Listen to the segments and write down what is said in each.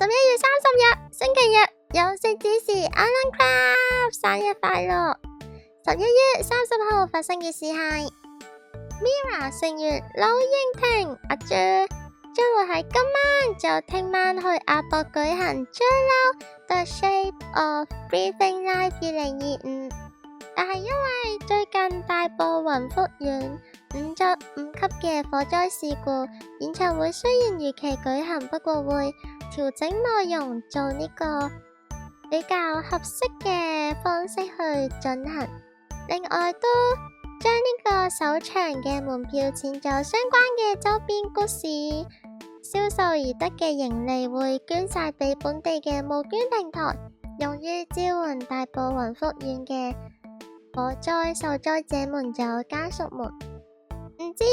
11月30日星期日，有識指示 Alan Craft 生日快樂。11月30號發生嘅事係 Mirror 成員劉英婷阿姐將會喺今晚就聽晚去亞博舉行 JLau The Shape of Breathing Live 2025，但係因為最近大埔雲福苑5.5級嘅火災事故，演唱會雖然如期舉行，不過會調整內容，做呢個比較合適嘅方式去進行。另外都將呢個首場嘅門票錢就相關嘅周邊故事銷售而得嘅盈利會捐晒俾本地嘅募捐平台，用於支援大埔雲福苑嘅火災受災者們就家屬們。唔知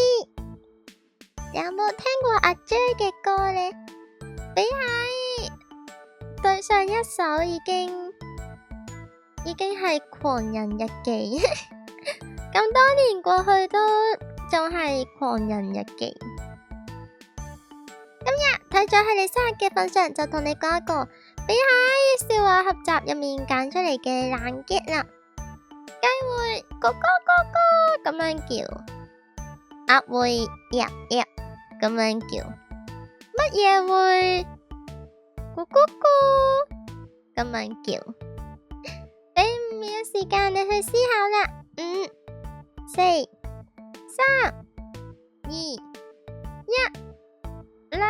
有冇聽過阿 J 嘅歌呢？比起對上一首已經係狂人日記咁多年過去都仲係狂人日記。今日睇咗喺你生日嘅份上，就同你講一個比起笑話合集入面揀出嚟嘅爛 gag 啦。雞會咕咕咕咕咁樣叫，鴨會呀呀咁樣叫，乜嘢會咕咕咕咁樣叫？俾5秒時間你去思考啦。5、4、3、2、1，零。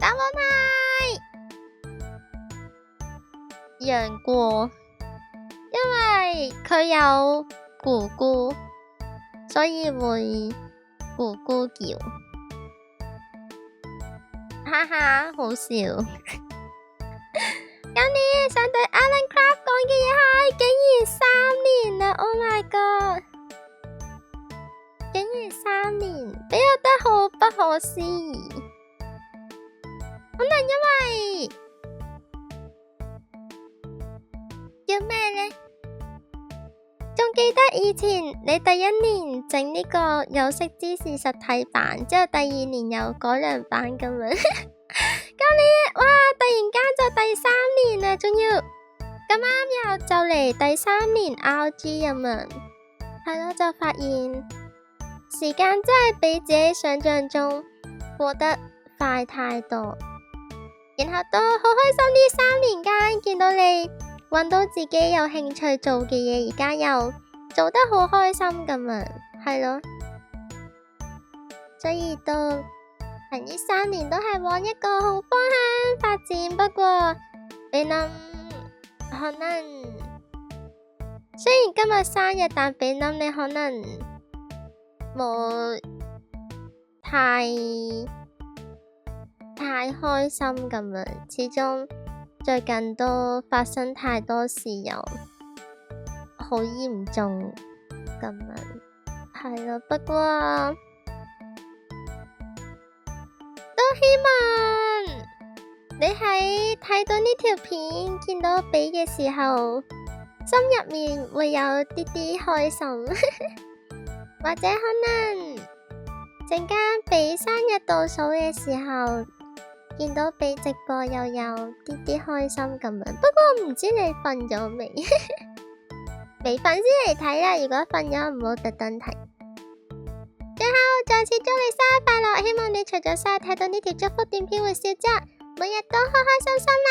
答案係楊過，因為佢有咕咕，所以會咕咕叫。哈哈，好笑。今年想對 Alan Craft 講嘅嘢係，竟然3年啦 ！Oh my god！ 竟然3年，比我得好不可思議。可能因為叫咩呢？仲記得以前你第一年整呢個有識之士實體版，之後第2年有改良版咁樣。今年哇，突然間就第3年啦，仲要咁啱又就嚟第3年 RG 咁樣，係咯，就發現時間真係比自己想象中過得快太多，然後都好開心呢3年間見到你搵到自己有興趣做嘅嘢，而家又做得好開心咁樣，係咯，所以都係呢3年都係往一個好方向發展。不過你諗，可能雖然今日生日，但比諗你可能冇太開心咁樣，始終最近都發生太多事，又好嚴重咁樣，係咯。不過都希望你喺睇到呢條片見到比嘅時候，心入面會有啲啲開心，或者可能陣間比生日倒數嘅時候，見到比直播又有啲啲開心咁樣。不過唔知你瞓咗未？未瞓先嚟睇啦，如果瞓咗唔好特登睇。最後再次祝你生日快樂，希望你除咗生日睇到呢條祝福短片會笑啫，每日都開開心心啦。